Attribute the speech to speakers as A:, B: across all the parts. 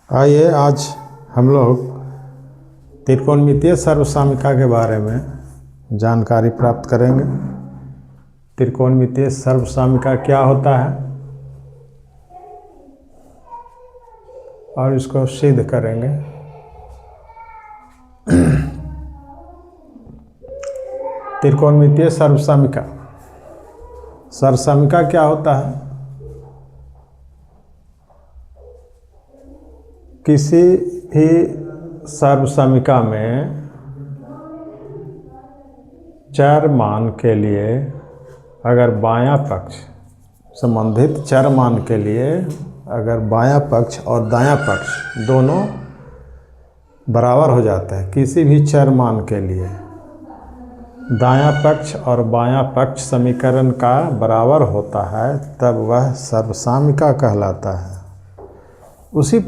A: आइए आज हम लोग त्रिकोणमितीय सर्वसामिका के बारे में जानकारी प्राप्त करेंगे। त्रिकोणमितीय सर्वसामिका क्या होता है और इसको सिद्ध करेंगे। त्रिकोणमितीय सर्वसामिका क्या होता है? किसी भी सर्वसामिका में चर मान के लिए अगर बायां पक्ष संबंधित चर मान के लिए अगर बायां पक्ष और दायां पक्ष दोनों बराबर हो जाते हैं, किसी भी चर मान के लिए दायां पक्ष और बायां पक्ष समीकरण का बराबर होता है, तब वह सर्वसामिका कहलाता है। उसी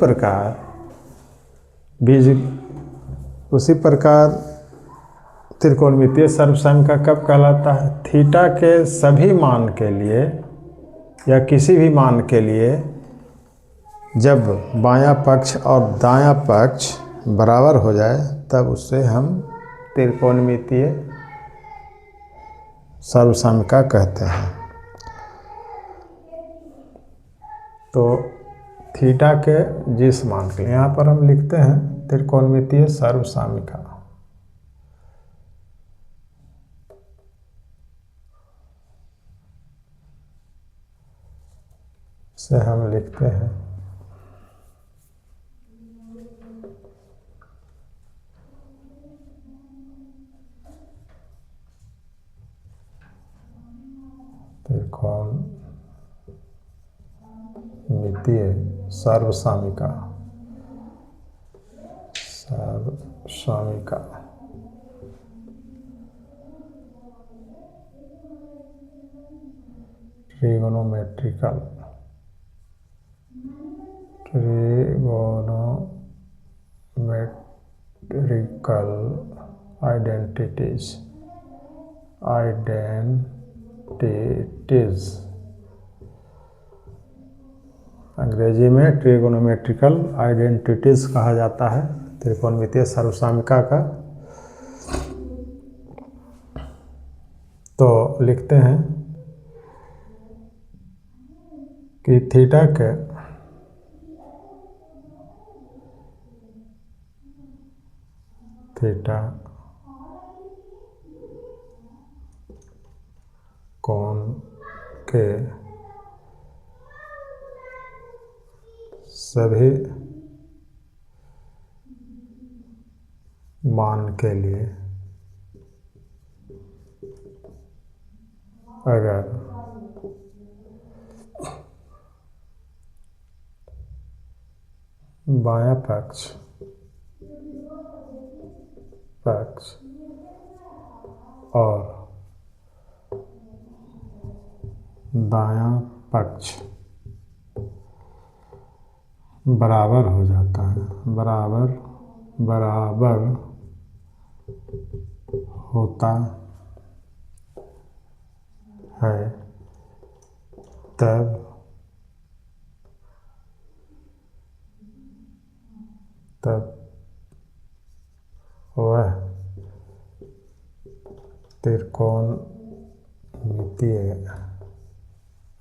A: प्रकार त्रिकोणमितीय सर्वसामिका कब कहलाता है? थीटा के सभी मान के लिए या किसी भी मान के लिए जब बायां पक्ष और दायां पक्ष बराबर हो जाए, तब उसे हम त्रिकोणमितीय सर्वसामिका कहते हैं। तो थीटा के जिस मान के लिए यहाँ पर हम लिखते हैं त्रिकोणमितीय सर्वसामिका। से हम लिखते हैं त्रिकोणमितीय सर्वसामिका। ट्रिगोनोमेट्रिकल आइडेंटिटीज अंग्रेजी में ट्रिगोनोमेट्रिकल आइडेंटिटीज कहा जाता है त्रिकोणमितीय सर्वसामिका का। तो लिखते हैं कि थीटा कोण के सभी मान के लिए अगर बायां पक्ष और दायां पक्ष बराबर हो जाता है, बराबर होता है, तब वह त्रिकोणमितीय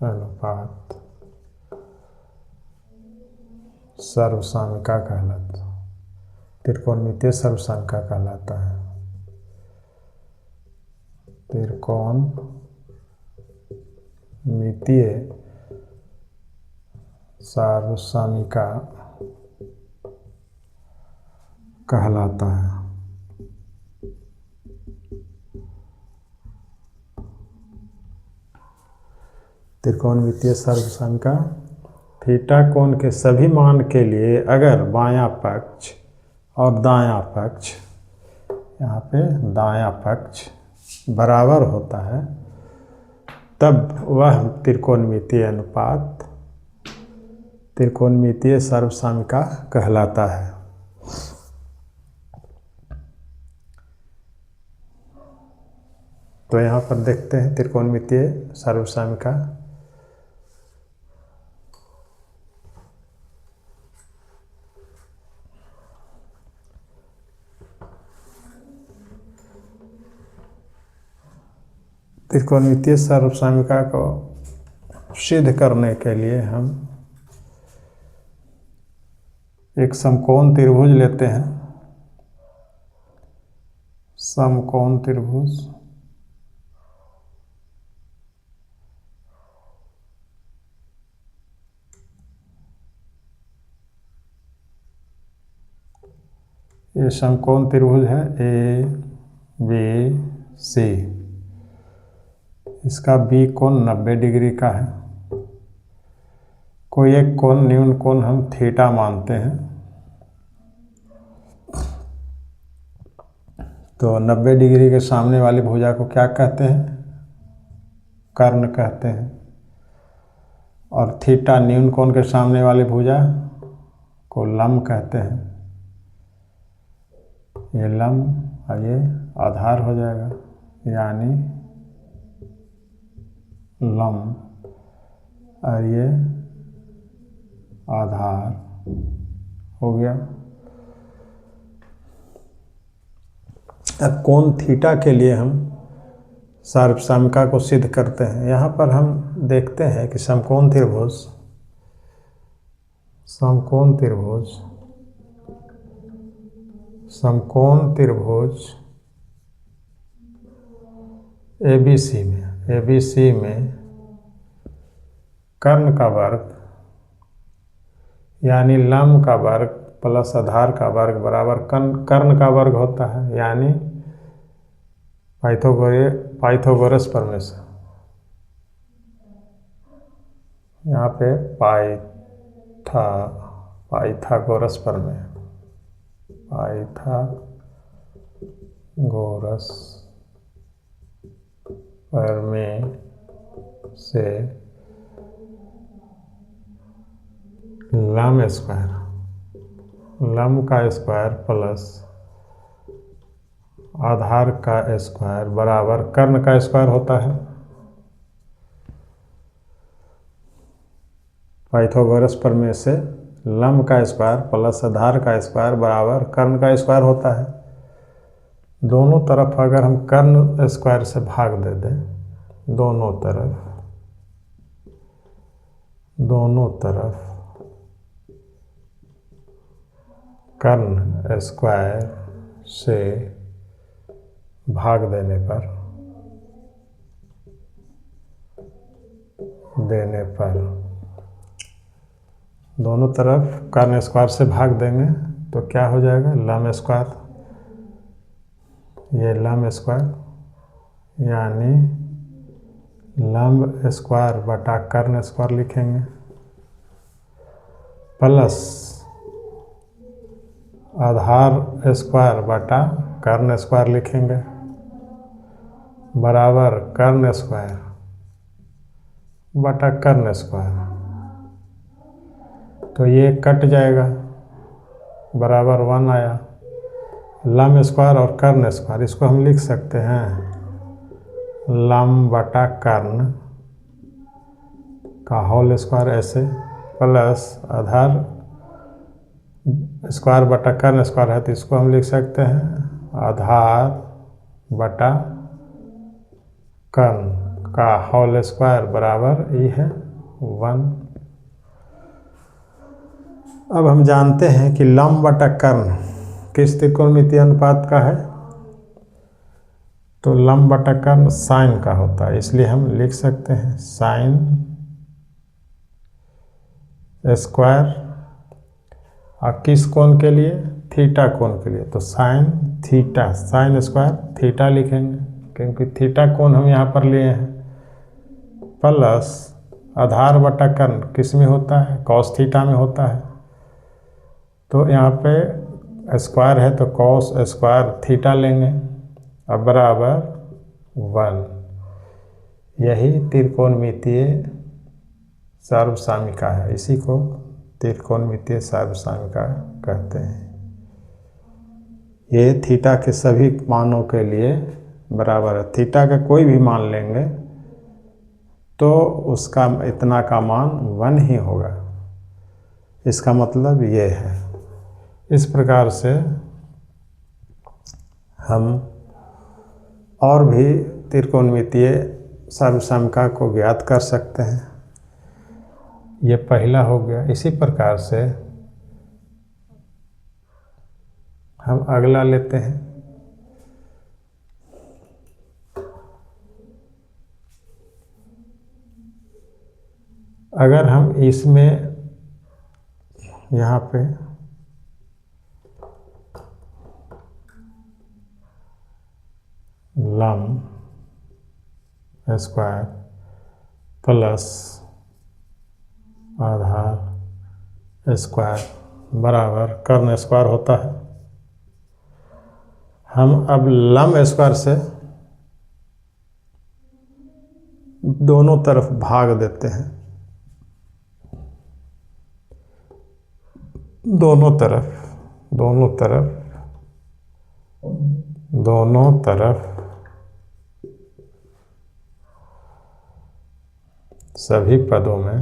A: अनुपात सर्वसामिका कहलाता है। त्रिकोणमितीय सर्वसामिका कहलाता है। त्रिकोणमितीय सर्वसामिका कहलाता है। त्रिकोणमितीय सर्वसामिका थीटा कोण के सभी मान के लिए अगर बायां पक्ष और दायां पक्ष, यहाँ पे दायां पक्ष बराबर होता है, तब वह त्रिकोणमितीय अनुपात त्रिकोणमितीय सर्वसामिका कहलाता है। तो यहाँ पर देखते हैं त्रिकोणमितीय सर्वसामिका। त्रिकोणमितीय सर्वसामिका को सिद्ध करने के लिए हम एक समकोण त्रिभुज लेते हैं। समकोण त्रिभुज ये समकोण त्रिभुज है ए बी सी। इसका बी कोण 90 डिग्री का है। कोई एक कोण न्यून कोण हम थीटा मानते हैं। तो 90 डिग्री के सामने वाली भुजा को क्या कहते हैं? कर्ण कहते हैं। और थीटा न्यून कोण के सामने वाली भुजा को लंब कहते हैं। ये लंब और ये आधार हो जाएगा, यानी लंब और ये आधार हो गया। अब कोण थीटा के लिए हम सर्वसामिका को सिद्ध करते हैं। यहाँ पर हम देखते हैं कि समकोण त्रिभुज ABC में कर्ण का वर्ग यानी लंब का वर्ग प्लस आधार का वर्ग बराबर कर्ण का वर्ग होता है, यानी पाइथागोरस प्रमेय से। यहाँ पे पाइथागोरस प्रमेय से लंब का स्क्वायर प्लस आधार का स्क्वायर बराबर कर्ण का स्क्वायर होता है। पाइथागोरस प्रमेय से लंब का स्क्वायर प्लस आधार का स्क्वायर बराबर कर्ण का स्क्वायर होता है। दोनों तरफ अगर हम कर्ण स्क्वायर से भाग दे दें, दोनों तरफ कर्ण स्क्वायर से भाग देने पर दोनों तरफ कर्ण स्क्वायर से भाग देंगे तो क्या हो जाएगा? लंब स्क्वायर। ये लंब स्क्वायर यानी लंब स्क्वायर बटा कर्ण स्क्वायर लिखेंगे, प्लस आधार स्क्वायर बटा कर्ण स्क्वायर लिखेंगे बराबर कर्ण स्क्वायर बटा कर्ण स्क्वायर। तो ये कट जाएगा, बराबर 1 आया। लंब स्क्वायर और कर्ण स्क्वायर, इसको हम लिख सकते हैं लंब बटा कर्ण का होल स्क्वायर ऐसे, प्लस आधार स्क्वायर बटा कर्ण स्क्वायर है तो इसको हम लिख सकते हैं आधार बटा कर्ण का होल स्क्वायर बराबर ये है 1। अब हम जानते हैं कि लंब बटा कर्ण किस त्रिकोणमितीय अनुपात का है? तो लंब बटा कर्ण साइन का होता है, इसलिए हम लिख सकते हैं साइन स्क्वायर। और किस कोण के लिए? थीटा कोण के लिए। तो साइन स्क्वायर थीटा लिखेंगे, क्योंकि थीटा कोण हम यहाँ पर लिए हैं, प्लस आधार बटा कर्ण किस में होता है? कॉस थीटा में होता है। तो यहाँ पे स्क्वायर है तो कॉस स्क्वायर थीटा लेंगे अब बराबर 1। यही त्रिकोणमितीय सर्वसामिका है, इसी को त्रिकोणमितीय सर्वसामिका कहते हैं। ये थीटा के सभी मानों के लिए बराबर है। थीटा का कोई भी मान लेंगे तो उसका इतना का मान 1 ही होगा। इसका मतलब ये है। इस प्रकार से हम और भी त्रिकोणमितीय सर्वसमका को ज्ञात कर सकते हैं। ये पहला हो गया। इसी प्रकार से हम अगला लेते हैं। अगर हम इसमें यहाँ पे लंब स्क्वायर प्लस आधार स्क्वायर बराबर कर्ण स्क्वायर होता है। हम अब लंब स्क्वायर से दोनों तरफ भाग देते हैं। दोनों तरफ सभी पदों में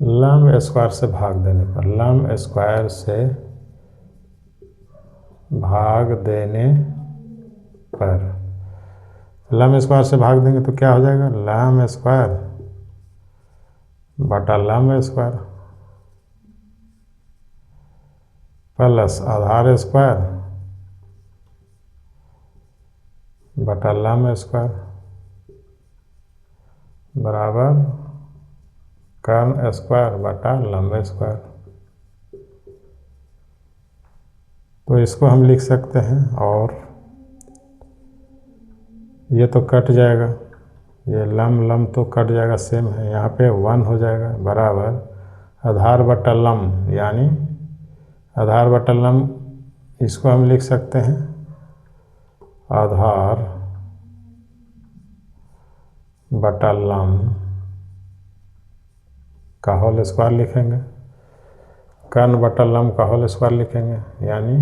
A: लंब स्क्वायर से भाग देने पर लंब स्क्वायर से भाग देने पर लंब स्क्वायर से भाग देंगे तो क्या हो जाएगा? लंब स्क्वायर बटा लंब स्क्वायर प्लस आधार स्क्वायर बटा लंब स्क्वायर बराबर कर्ण स्क्वायर बटा लंब स्क्वायर। तो इसको हम लिख सकते हैं और ये तो कट जाएगा, ये लंब तो कट जाएगा, सेम है। यहाँ पे 1 हो जाएगा बराबर आधार बटा लंब, यानी आधार बटा लंब इसको हम लिख सकते हैं आधार बटा लंब का होल स्क्वायर लिखेंगे, कर्ण बटा लंब का होल स्क्वायर लिखेंगे, यानी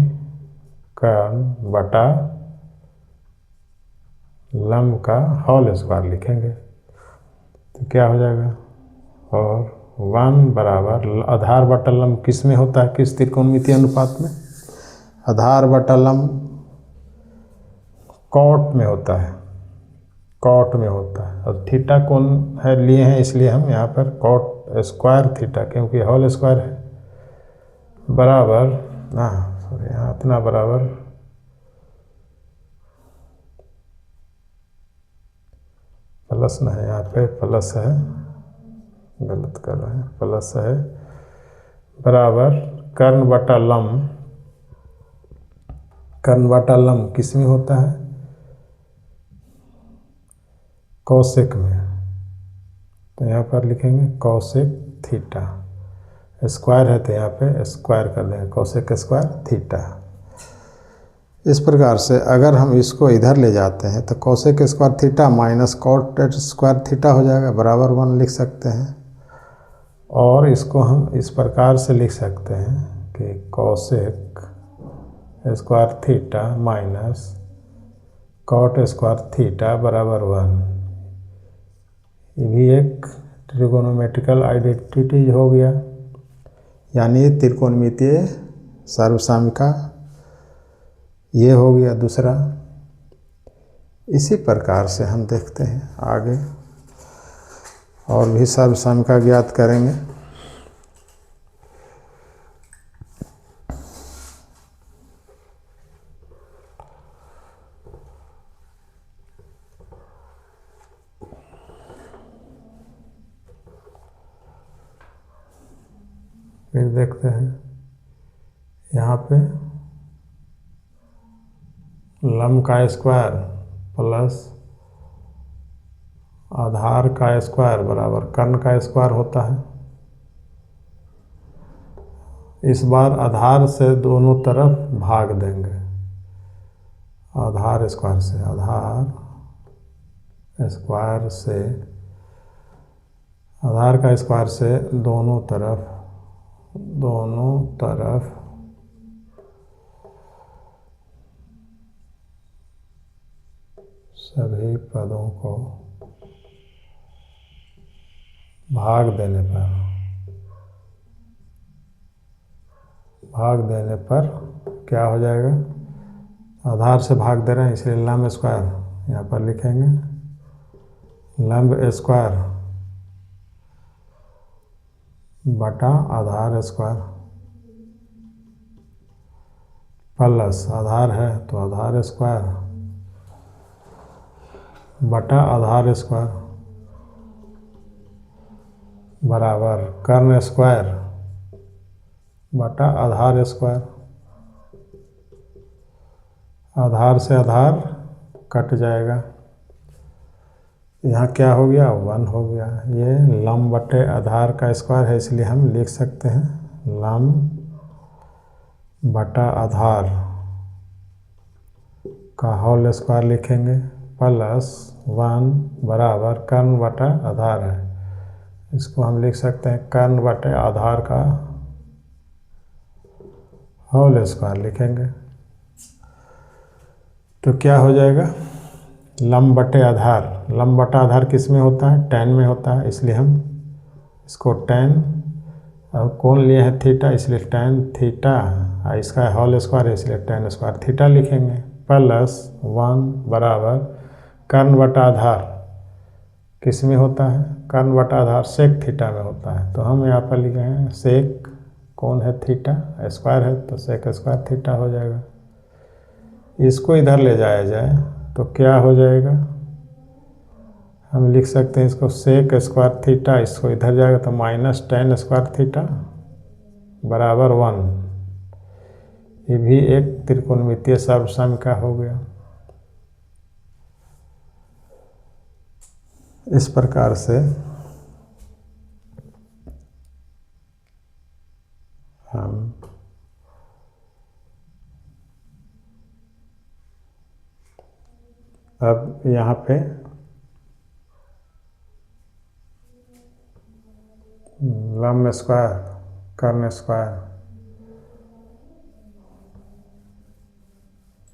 A: कर्ण बटा लंब का होल स्क्वायर लिखेंगे। तो क्या हो जाएगा? और 1 बराबर आधार बटा लंब किस में होता है, किस त्रिकोणमितीय अनुपात में? आधार बटा लंब कॉट में होता है, कॉट में होता है। और थीटा कोण है लिए हैं, इसलिए हम यहाँ पर कॉट स्क्वायर थीटा, क्योंकि होल स्क्वायर है बराबर सॉरी यहाँ इतना बराबर प्लस न है, यहाँ पे प्लस है, गलत कर रहे हैं, प्लस है बराबर कर्ण बटा लंब। कर्ण बटा लंब किस में होता है? कौशिक में। तो यहाँ पर लिखेंगे कौशिक थीटा, स्क्वायर है तो यहाँ पे स्क्वायर कर देंगे, कौशिक स्क्वायर थीटा। इस प्रकार से अगर हम इसको इधर ले जाते हैं तो cosec square theta minus cot square theta हो जाएगा बराबर 1 लिख सकते हैं। और इसको हम इस प्रकार से लिख सकते हैं कि cosec square theta minus cot square theta बराबर 1। ये भी एक त्रिकोणोमेट्रिकल आइडेंटिटी हो गया, यानी त्रिकोणमितीय सर्वसामयिका ये हो गया दूसरा। इसी प्रकार से हम देखते हैं आगे और भी सर्वसामयिका ज्ञात करेंगे। फिर देखते हैं यहाँ पे लंब का स्क्वायर प्लस आधार का स्क्वायर बराबर कर्ण का स्क्वायर होता है। इस बार आधार से दोनों तरफ भाग देंगे, आधार स्क्वायर से, आधार का स्क्वायर से दोनों तरफ सभी पदों को भाग देने पर क्या हो जाएगा? आधार से भाग दे रहे हैं इसलिए लंब स्क्वायर यहाँ पर लिखेंगे, लंब स्क्वायर बटा आधार स्क्वायर प्लस आधार है तो आधार स्क्वायर बटा आधार स्क्वायर बराबर कर्ण स्क्वायर बटा आधार स्क्वायर। आधार से आधार कट जाएगा, यहाँ क्या हो गया 1 हो गया। ये लंब बटे आधार का स्क्वायर है इसलिए हम लिख सकते हैं लंब बटा आधार का होल स्क्वायर लिखेंगे प्लस 1 बराबर कर्ण बटा आधार है, इसको हम लिख सकते हैं कर्ण बटे आधार का होल स्क्वायर लिखेंगे। तो क्या हो जाएगा लंब बटे आधार, लंब बटा आधार किस में होता है tan में होता है, इसलिए हम इसको tan और कोण लिए हैं थीटा इसलिए tan थीटा, इसका होल स्क्वायर है इसलिए tan स्क्वायर थीटा लिखेंगे प्लस 1 बराबर कर्ण बटा आधार किस में होता है, कर्ण बटा आधार सेक थीटा में होता है। तो हम यहाँ पर लिखे हैं सेक कोण है थीटा, स्क्वायर है तो सेक स्क्वायर थीटा हो जाएगा। इसको इधर ले जाया जाए तो क्या हो जाएगा, हम लिख सकते हैं इसको सेक स्क्वायर थीटा, इसको इधर जाएगा तो माइनस tan स्क्वायर थीटा बराबर 1। ये भी एक त्रिकोणमितीय सर्वसम का हो गया। इस प्रकार से हम अब यहाँ पे लंब स्क्वायर कर्ण स्क्वायर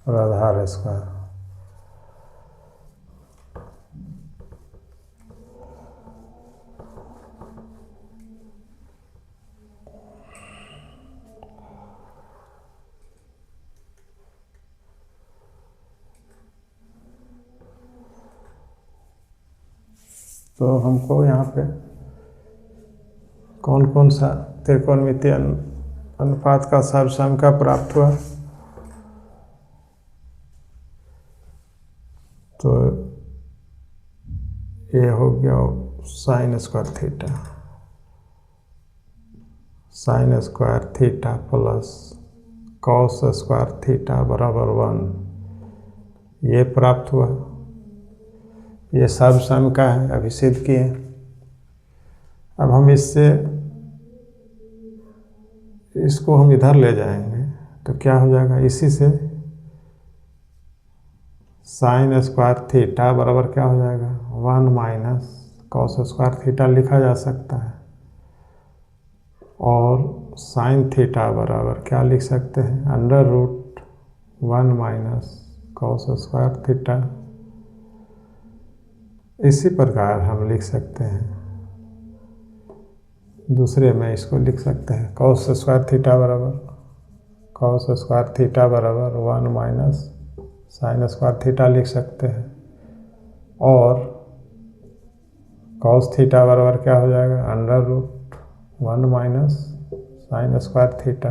A: और आधार स्क्वायर तो हमको यहाँ पे कौन कौन सा त्रिकोणमितीय अनुपात का सर्वसम का प्राप्त हुआ, तो ये हो गया sine square theta, sine square theta plus cos square theta बराबर 1, ये प्राप्त हुआ। ये सर्वसम का है, अभी सिद्ध किए। अब हम इसको हम इधर ले जाएंगे तो क्या हो जाएगा, इसी से साइन स्क्वायर थीटा बराबर क्या हो जाएगा 1 माइनस कॉस स्क्वायर थीटा लिखा जा सकता है, और साइन थीटा बराबर क्या लिख सकते हैं √1 माइनस कॉस स्क्वायर थीटा। इसी प्रकार हम लिख सकते हैं दूसरे में, इसको लिख सकते हैं कॉस स्क्वायर थीटा बराबर 1 माइनस साइन स्क्वायर थीटा लिख सकते हैं, और कॉस थीटा बराबर क्या हो जाएगा √1 माइनस साइन स्क्वायर थीटा।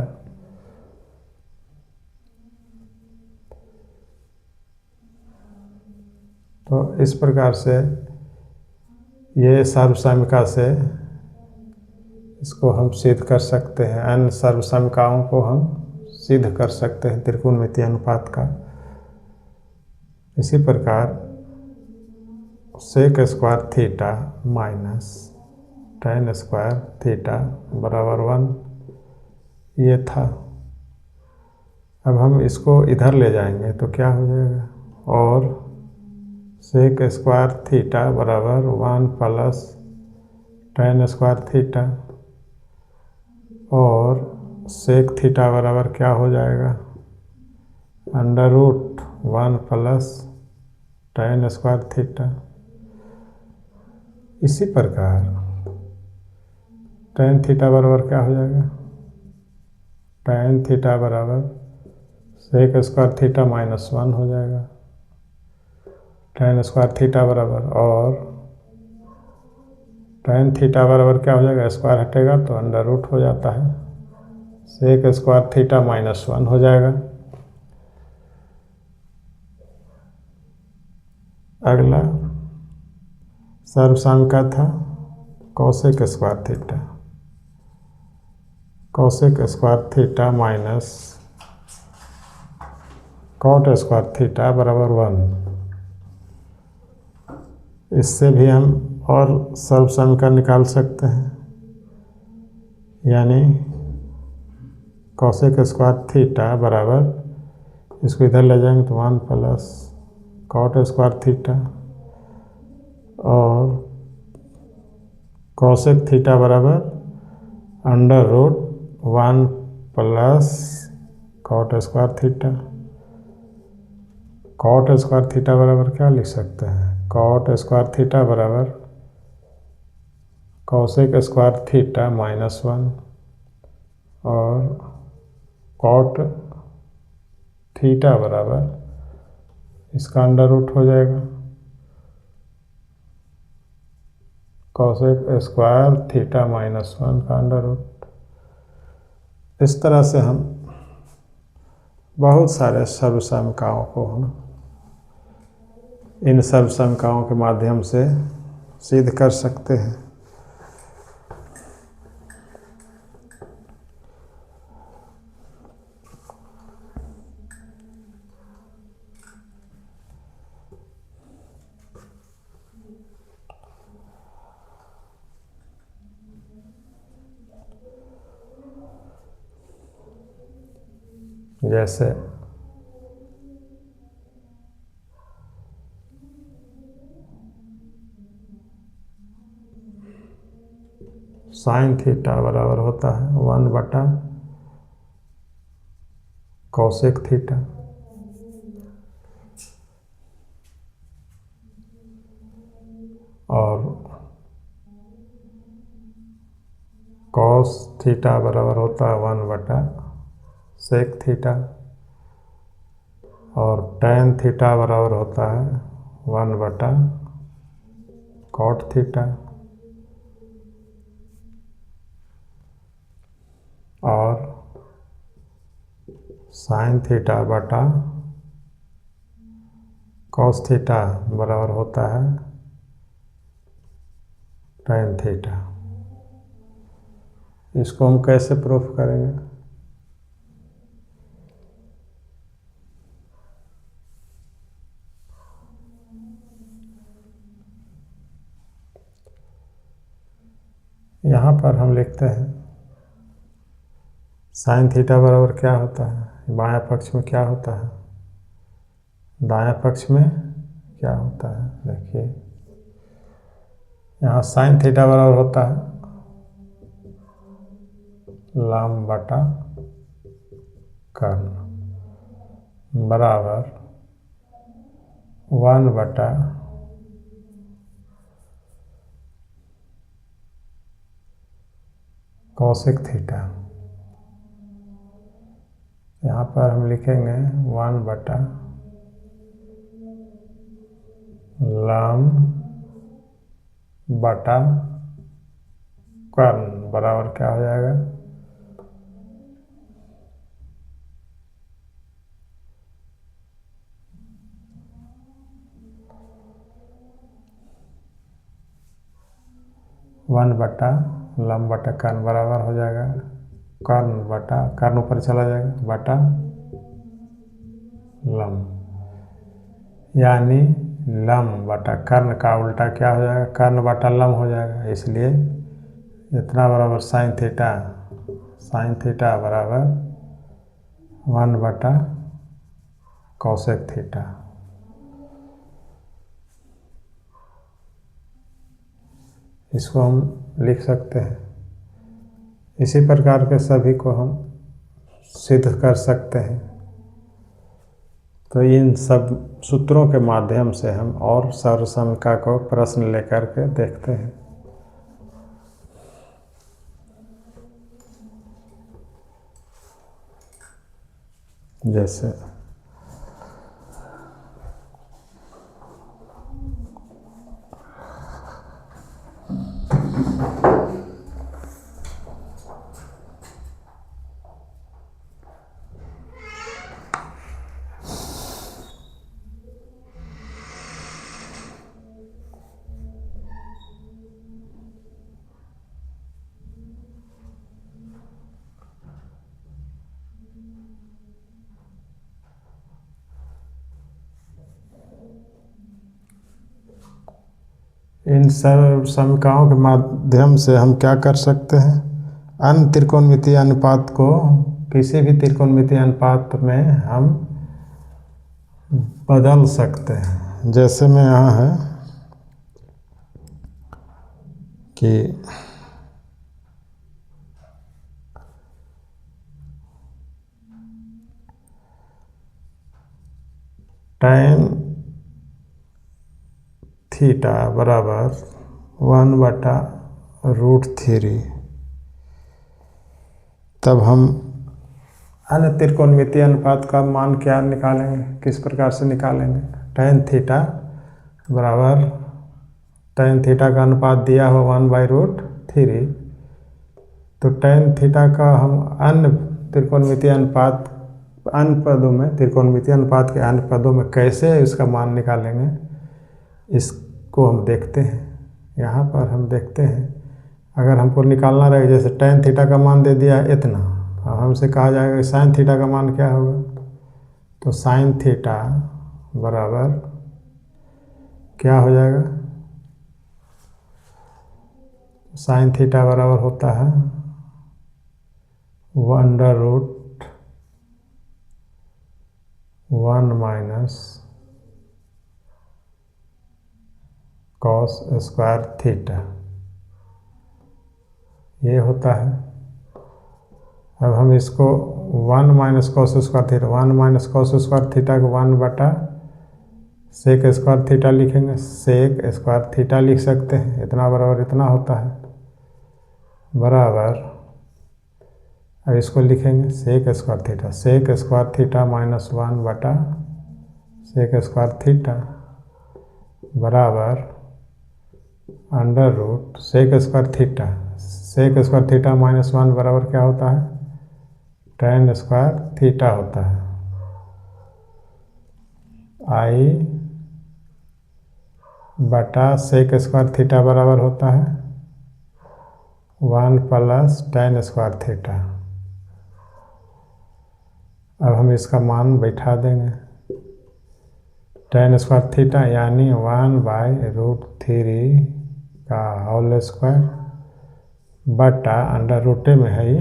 A: तो इस प्रकार से ये सर्वसमिका से इसको हम सिद्ध कर सकते हैं, अन्य सर्वसमिकाओं को हम सिद्ध कर सकते हैं त्रिकोणमितीय अनुपात का। इसी प्रकार sec square theta minus tan square theta बराबर 1 ये था। अब हम इसको इधर ले जाएंगे तो क्या हो जाएगा, और सेक स्क्वायर थीटा बराबर 1 प्लस tan स्क्वायर थीटा, और सेक थीटा बराबर क्या हो जाएगा √1 प्लस tan स्क्वायर थीटा। इसी प्रकार tan थीटा बराबर क्या हो जाएगा, tan थीटा बराबर सेक स्क्वायर थीटा माइनस 1 हो जाएगा। tan स्क्वायर थीटा बराबर, और tan थीटा बराबर क्या हो जाएगा, स्क्वायर हटेगा तो अंडर रूट हो जाता है, सेक स्क्वायर थीटा माइनस 1 हो जाएगा। अगला सर्वसम का था cosec square theta, cosec square theta minus cot square theta बराबर 1। इससे भी हम और सर्वसम का निकाल सकते हैं, यानी कोसेक स्क्वायर थीटा बराबर, इसको इधर ले जाएंगे तो 1 प्लस कॉट स्क्वायर थीटा, और कोसेक थीटा बराबर under root 1 plus cot square theta. Cot square theta बराबर क्या लिख सकते हैं, कॉट स्क्वायर थीटा बराबर कोसेक स्क्वायर थीटा माइनस 1, और कॉट थीटा बराबर इसका अंडर रूट हो जाएगा कोसेक स्क्वायर थीटा माइनस 1 का अंडर रूट। इस तरह से हम बहुत सारे सर्वसमकाओं को हम इन सर्वसमकाओं के माध्यम से सिद्ध कर सकते हैं। जैसे साइन थीटा बराबर होता है 1 बटा कोसेक थीटा, और कॉस थीटा बराबर होता है 1 बटा सेक थीटा, और tan थीटा बराबर होता है 1 बटा कॉट थीटा, और साइन थीटा बटा कॉस थीटा बराबर होता है tan थीटा। इसको हम कैसे प्रूफ करेंगे, यहाँ पर हम लिखते हैं साइन थीटा बराबर क्या होता है, बायां पक्ष में क्या होता है, दायां पक्ष में क्या होता है। देखिए यहाँ साइन थीटा बराबर होता है लंब बटा कर्ण बराबर 1 बटा कोसेक थीटा। यहाँ पर हम लिखेंगे 1 बटा लंब बटा कर्ण बराबर क्या हो जाएगा, वन बटा लंब बटा कर्ण बराबर हो जाएगा कर्ण बटा कर्ण ऊपर चला जाएगा बटा लंब, यानी लंब बटा कर्ण का उल्टा क्या हो जाएगा, कर्ण बटा लंब हो जाएगा। इसलिए इतना बराबर साइन थीटा बराबर 1 बटा कोसेक थीटा। इसको हम लिख सकते हैं। इसी प्रकार के सभी को हम सिद्ध कर सकते हैं। तो इन सब सूत्रों के माध्यम से हम और सर्वसमका को प्रश्न लेकर के देखते हैं। जैसे इन सब समीकरणों के माध्यम से हम क्या कर सकते हैं, अन्य त्रिकोणमितीय अनुपात को किसी भी त्रिकोणमितीय अनुपात में हम बदल सकते हैं। जैसे में यहाँ है कि tan थीटा बराबर 1/√3, तब हम अन्य त्रिकोणमितीय अनुपात का मान क्या निकालेंगे, किस प्रकार से निकालेंगे। tan थीटा बराबर, tan थीटा का अनुपात दिया हो 1/√3, तो tan थीटा का हम अन्य त्रिकोणमितीय अनुपात, अन्य पदों में, त्रिकोणमितीय अनुपात के अन्य पदों में कैसे इसका मान निकालेंगे, इसको हम देखते हैं। यहाँ पर हम देखते हैं, अगर हमको निकालना रहे, जैसे tan थीटा का मान दे दिया इतना, और हमसे कहा जाएगा कि sin थीटा का मान क्या होगा, तो sin थीटा बराबर क्या हो जाएगा, sin थीटा बराबर होता है 1/1 cos स्क्वायर थीटा, ये होता है। अब हम इसको 1 - cos square theta, 1 - cos square theta को 1/sec स्क्वायर थीटा लिखेंगे। sec स्क्वायर थीटा लिख सकते हैं, इतना बराबर इतना होता है, बराबर, अब इसको लिखेंगे sec square theta, sec square theta -1/sec square theta बराबर √sec square theta, sec square theta -1 बराबर क्या होता है, tan स्क्वायर थीटा होता है। I/sec स्क्वायर थीटा बराबर होता है 1 + tan स्क्वायर थीटा। अब हम इसका मान बैठा देंगे, tan स्क्वायर थीटा यानी 1/√3 का होल स्क्वायर बटा √a में है ये,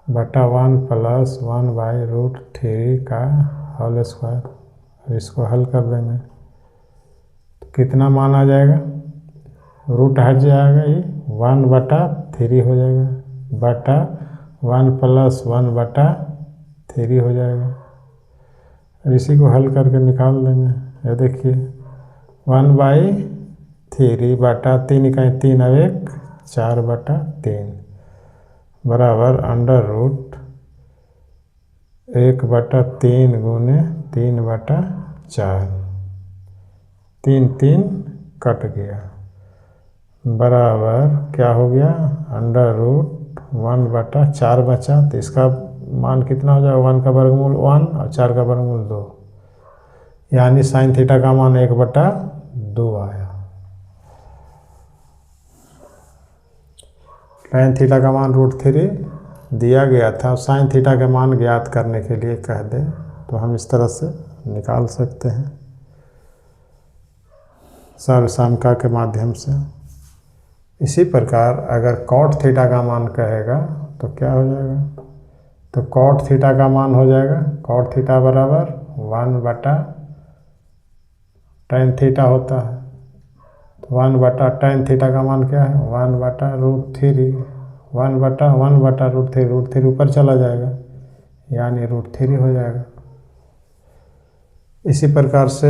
A: बटा 1 + 1/√3 का होल स्क्वायर। अब इसको हल कर देंगे तो कितना मान आ जाएगा, रूट हट जाएगा, ये 1/3 हो जाएगा, बटा 1 + 1/3 हो जाएगा। अब इसी को हल करके निकाल देंगे। ये देखिए 1/3 बटा 3 का 3 और 1 4/3 बराबर √1/3 गुने 3/4, 3 3 कट गया, बराबर क्या हो गया, √1/4 बचा, तो इसका मान कितना हो जाएगा, 1 का वर्गमूल 1 और 4 का वर्गमूल 2, यानी sin थीटा का मान 1/2 आया। tan थीटा का मान √3 दिया गया था, sin थीटा का मान ज्ञात करने के लिए कह दे तो हम इस तरह से निकाल सकते हैं सर्वसामयिक के माध्यम से। इसी प्रकार अगर cot थीटा का मान कहेगा तो क्या हो जाएगा, तो cot थीटा का मान हो जाएगा, cot थीटा बराबर 1/tan थीटा होता है, तो 1/tan थीटा का मान क्या है, 1/√3, 1/1/√3, √3 ऊपर चला जाएगा, यानी √3 हो जाएगा। इसी प्रकार से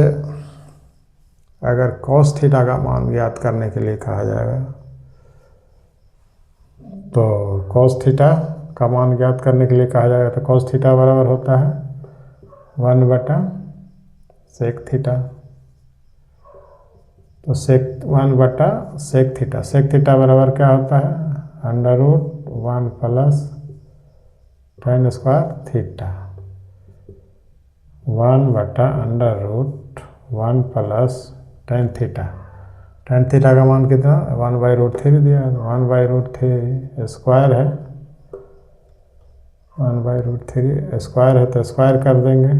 A: अगर cos थीटा का मान ज्ञात करने के लिए कहा जाएगा तो cos थीटा का मान ज्ञात करने के लिए कहा जाएगा तो cos थीटा बराबर होता है 1/sec थीटा। तो sec थीटा बराबर क्या होता है √1 + tan square theta 1/√1 + tan theta. tan theta का मान कितना 1/√3 दिया है, 1/√3 स्क्वायर है, 1/√3 स्क्वायर है तो स्क्वायर कर देंगे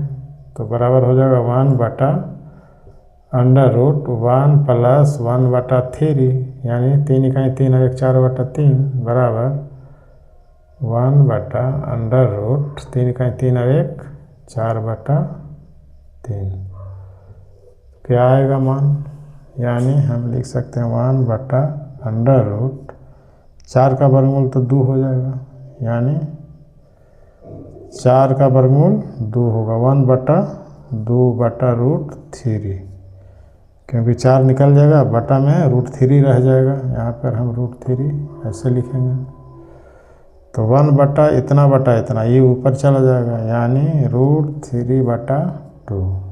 A: तो बराबर हो जाएगा 1/√1 + 1/3 यानी 3 इकाई 3 और 1 4/3 बराबर 1/√3 इकाई 3 और 1 4/3। क्या आएगा मान, यानी हम लिख सकते हैं 1/4 का वर्गमूल तो 2 हो जाएगा, यानी 4 का वर्गमूल 2 होगा 1/2/√3, क्योंकि 4 निकल जाएगा बटा में √3 रह जाएगा, यहाँ पर हम √3 ऐसे लिखेंगे तो 1 इतना बटा इतना ये ऊपर चला जाएगा, यानी √3/2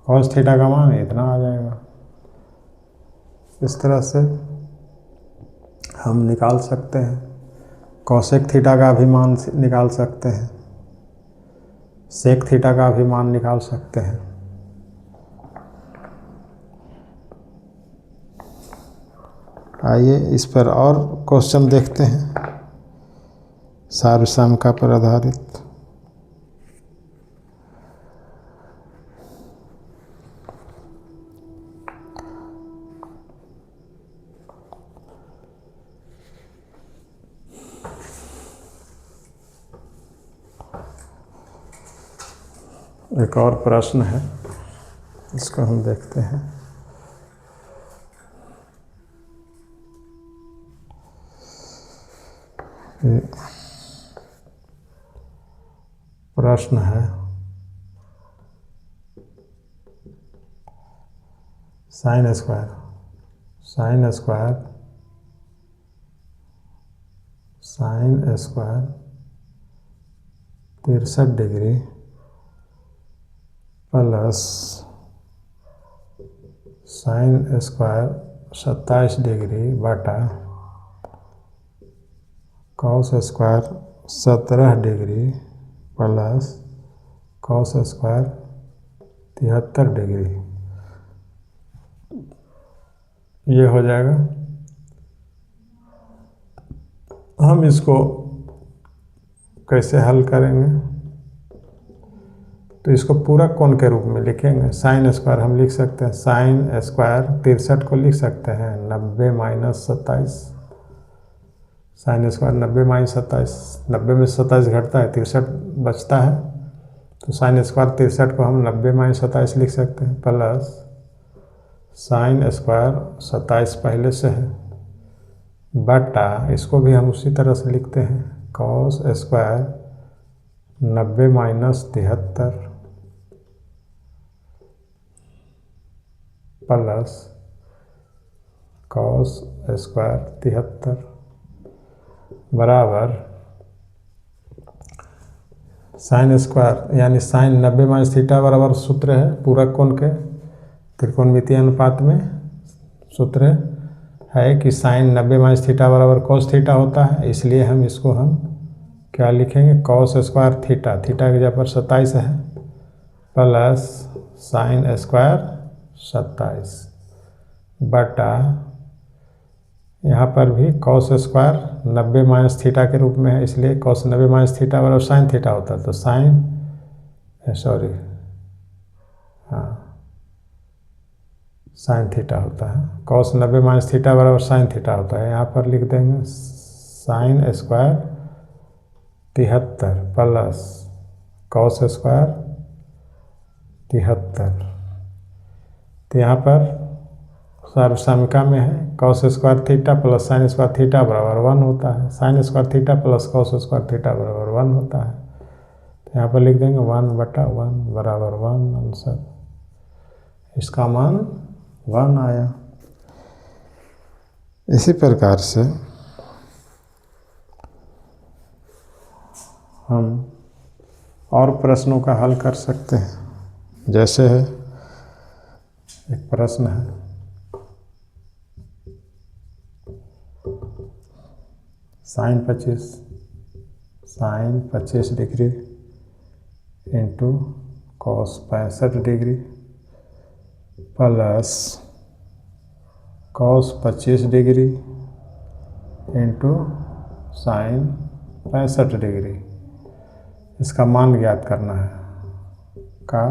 A: cos थीटा का मान इतना आ जाएगा। इस तरह से हम निकाल सकते हैं, cosec थीटा का भी मान निकाल सकते हैं, sec थीटा का भी मान निकाल सकते हैं। आइए इस पर और क्वेश्चन देखते हैं सारसमका पर आधारित। एक और प्रश्न है, इसको हम देखते हैं। प्रश्न है sin square 63 degree plus sin square 27 degree बटा cos square 17 degree plus cos square 73 degree, ये हो जाएगा। हम इसको कैसे हल करेंगे, तो इसको पूरक कोण के रूप में लिखेंगे। sin स्क्वायर हम लिख सकते हैं, sin स्क्वायर 63 को लिख सकते हैं 90 - 27, sin स्क्वायर 90 - 27, 90 में 27 घटता है 63 बचता है, तो sin स्क्वायर 63 को हम 90 - 27 लिख सकते हैं, प्लस sin स्क्वायर 27 पहले से है बटा इसको भी हम उसी तरह से लिखते हैं cos square 90 - 73 plus cos square 73 बराबर sin स्क्वायर यानी sin 90 - थीटा बराबर सूत्र है पूरक कोण के त्रिकोणमितीय अनुपात में सूत्र है कि sin 90 - थीटा बराबर cos थीटा होता है, इसलिए हम इसको हम क्या लिखेंगे cos स्क्वायर थीटा की जगह पर 27 है प्लस sin स्क्वायर 27 बटा यहाँ पर भी cos स्क्वायर 90 - थीटा के रूप में है, इसलिए cos 90 - थीटा बराबर sin थीटा होता है, तो sin थीटा होता है, cos 90 - थीटा बराबर sin थीटा होता है। यहाँ पर लिख देंगे sin square 73 plus cos square 73, तो यहाँ पर सार्वसामिका में है cos square theta plus sin square theta बराबर 1 होता है, sin square theta plus cos square theta बराबर 1 होता है, तो यहाँ पर लिख देंगे 1/1 बराबर 1 आंसर, इसका मान 1 आया। इसी प्रकार से हम और प्रश्नों का हल कर सकते हैं। जैसे है, एक प्रश्न है, sine 25 degree into cos 65 degree plus cos 25 degree into sine 65 degree, इसका मान ज्ञात करना है। का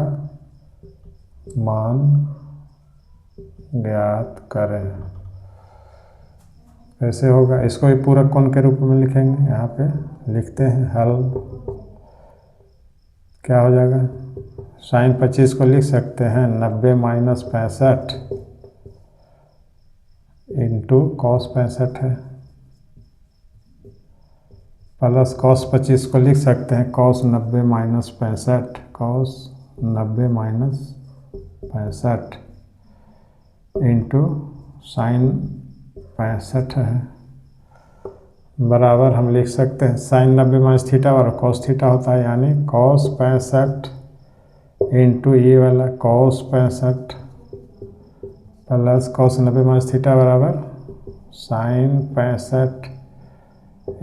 A: मान ज्ञात करें। कैसे होगा? इसको भी पूरक कोण के रूप में लिखेंगे। यहाँ पे लिखते हैं हल। क्या हो जाएगा? साइन 25 को लिख सकते हैं 90 - 65 इंटू कॉस 65 है, प्लस कॉस 25 को लिख सकते हैं कॉस 90 - 65, कॉस 90 - 65 इंटू साइन 65 है, बराबर हम लिख सकते हैं साइन 90 - थीटा और कॉस थीटा होता है, यानी कॉस 65 इंटू ये वाला कॉस 65 प्लस कॉस 90 - थीटा बराबर साइन 65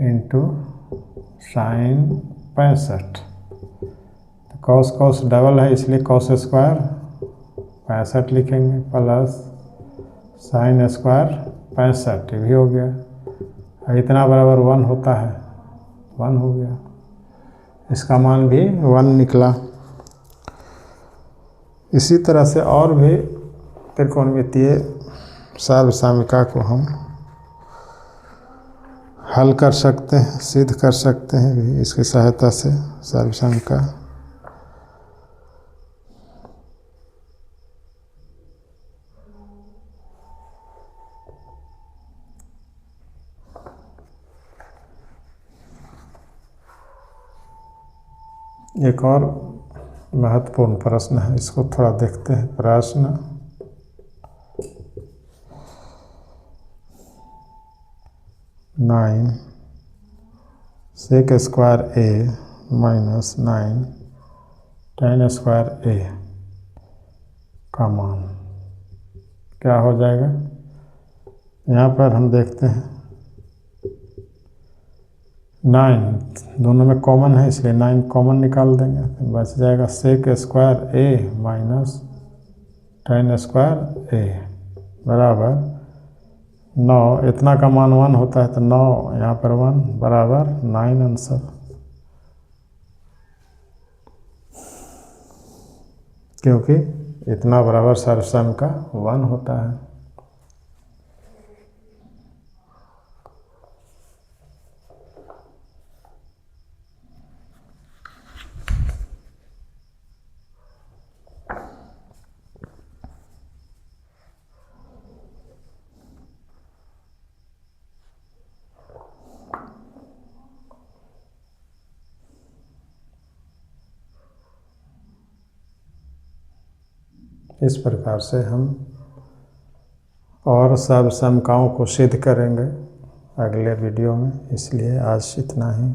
A: इंटू साइन 65। तो कॉस कॉस डबल है, इसलिए कॉस स्क्वायर 65 लिखेंगे प्लस साइन स्क्वायर 65, ये भी हो गया। इतना बराबर 1 होता है, 1 हो गया। इसका मान भी 1 निकला। इसी तरह से और भी त्रिकोणमितीय सार्वसामिका को हम हल कर सकते हैं, सिद्ध कर सकते हैं भी इसकी सहायता से। सार्वसामिका एक और महत्वपूर्ण प्रश्न है, इसको थोड़ा देखते हैं। प्रश्न 9 sec square a minus 9 tan square a का मान क्या हो जाएगा? यहाँ पर हम देखते हैं 9 दोनों में कॉमन है, इसलिए 9 कॉमन निकाल देंगे, फिर बच जाएगा sec square a minus tan square a बराबर 9। इतना का मान 1 होता है, तो 9 यहाँ पर 1 बराबर 9 आंसर। क्योंकि इतना बराबर सार्वसामिका 1 होता है। इस प्रकार से हम और सार्वसामिकाओं को सिद्ध करेंगे अगले वीडियो में। इसलिए आज इतना ही।